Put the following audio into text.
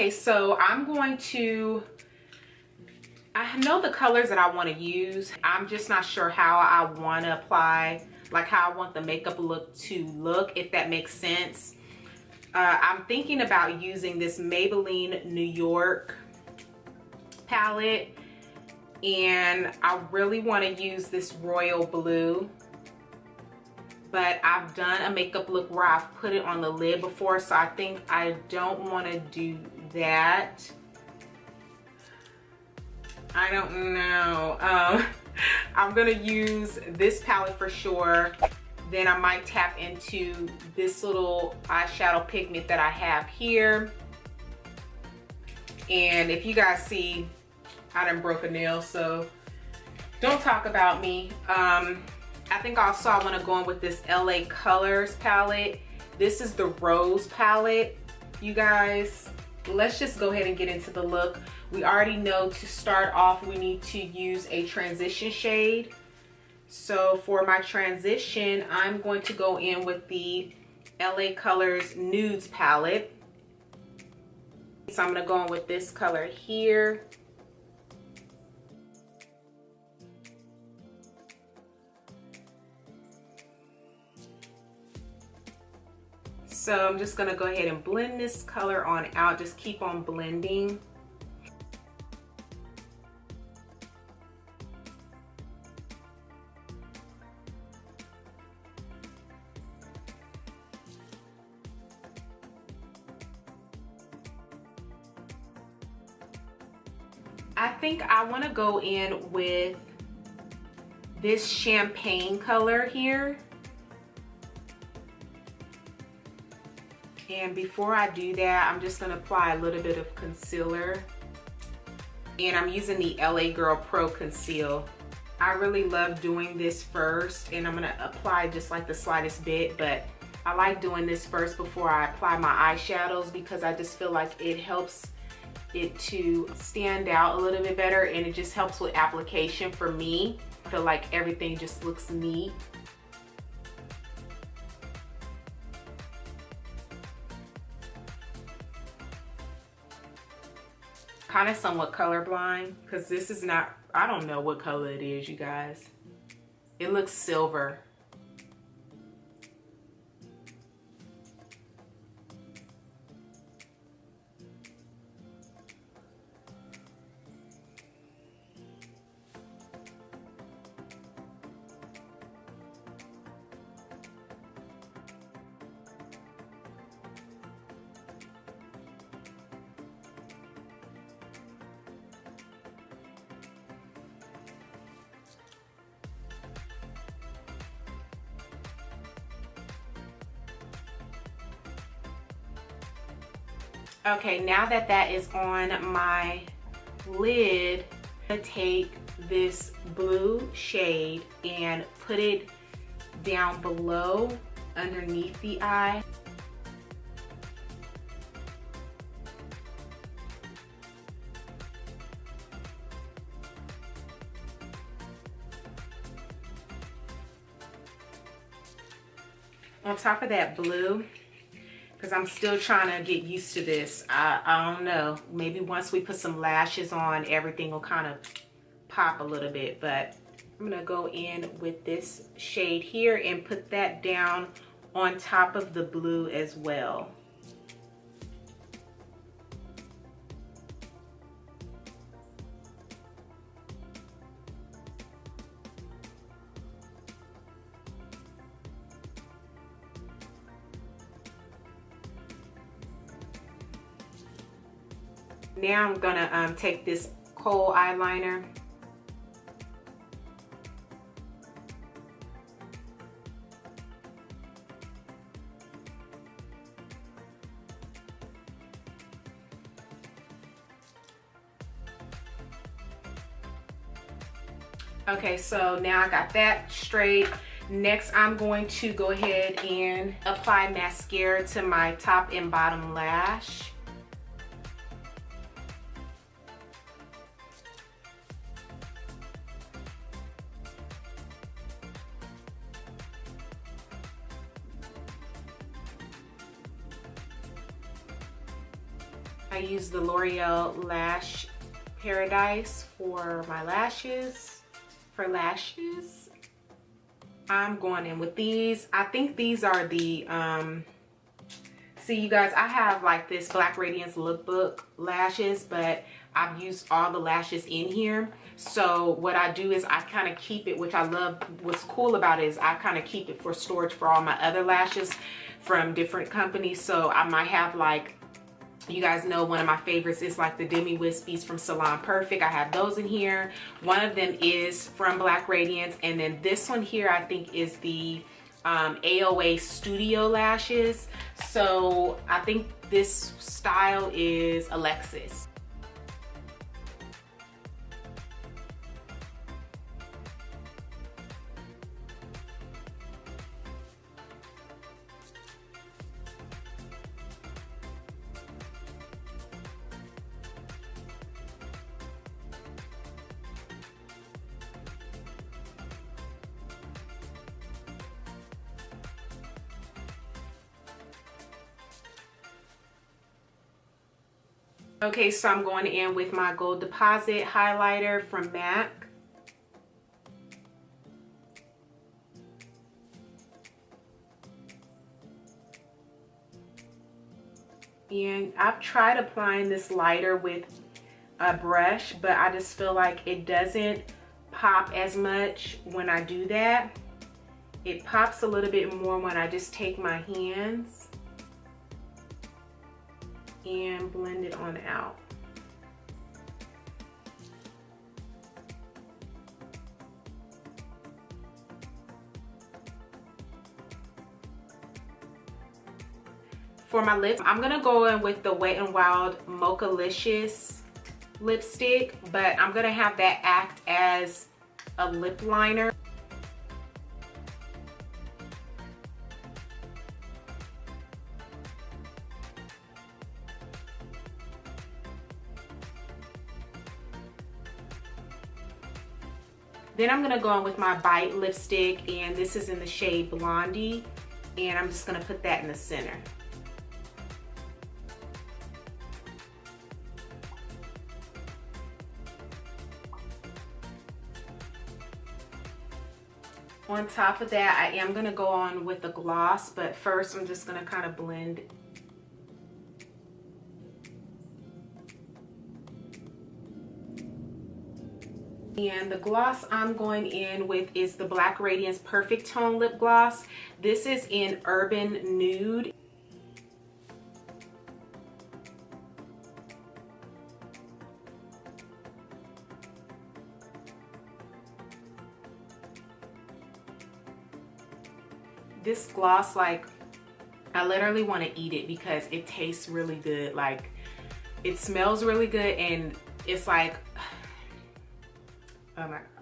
Okay, so I'm going to, I know the colors that I want to use. I'm just not sure how I want to apply, like how I want the makeup look to look, if that makes sense. I'm thinking about using this Maybelline New York palette, and I really want to use this royal blue. But I've done a makeup look where I've put it on the lid before, so I think I don't want to do that. I don't know. I'm gonna use this palette for sure. Then I might tap into this little eyeshadow pigment that I have here. And if you guys see, I done broke a nail, so don't talk about me. I think also I want to go in with this LA Colors palette. This is the Rose palette, you guys. Let's just go ahead and get into the look. We already know to start off we need to use a transition shade. So for my transition, I'm going to go in with the LA Colors Nudes palette. So I'm going to go in with this color here. So I'm just gonna go ahead and blend this color on out. Just keep on blending. I think I wanna go in with this champagne color here. And before I do that, I'm just gonna apply a little bit of concealer. And I'm using the LA Girl Pro Conceal. I really love doing this first, and I'm gonna apply just like the slightest bit, but I like doing this first before I apply my eyeshadows because I just feel like it helps it to stand out a little bit better, and it just helps with application for me. I feel like everything just looks neat. Kind of somewhat colorblind because this is not, I don't know what color it is, you guys. It looks silver. Okay, now that that is on my lid, I'm gonna take this blue shade and put it down below underneath the eye. On top of that blue, because I'm still trying to get used to this. I don't know. Maybe once we put some lashes on, everything will kind of pop a little bit. But I'm going to go in with this shade here and put that down on top of the blue as well. Now I'm gonna take this kohl eyeliner . Okay, so now I got that straight. Next, I'm going to go ahead and apply mascara to my top and bottom lash. I use the L'Oreal Lash Paradise for my lashes. For lashes, I'm going in with these. I think these are the, see you guys, I have like this Black Radiance Lookbook lashes, but I've used all the lashes in here. So what I do is I kind of keep it, which I love. What's cool about it is I kind of keep it for storage for all my other lashes from different companies. So I might have, like, you guys know one of my favorites is like the Demi Wispies from Salon Perfect. I have those in here. One of them is from Black Radiance, and then this one here I think is the AOA Studio lashes. So I think this style is Alexis. Okay, so I'm going in with my Gold Deposit highlighter from MAC. And I've tried applying this lighter with a brush, but I just feel like it doesn't pop as much when I do that. It pops a little bit more when I just take my hands and blend it on out. For my lips, I'm gonna go in with the Wet n Wild Mochalicious lipstick, but I'm gonna have that act as a lip liner. Then I'm gonna go in with my Bite lipstick, and this is in the shade Blondie, and I'm just gonna put that in the center. On top of that, I am gonna go on with the gloss, but first I'm just gonna kind of blend. And the gloss I'm going in with is the Black Radiance Perfect Tone Lip Gloss. This is in Urban Nude. This gloss, like, I literally want to eat it because it tastes really good. Like, it smells really good, and it's like, oh my God.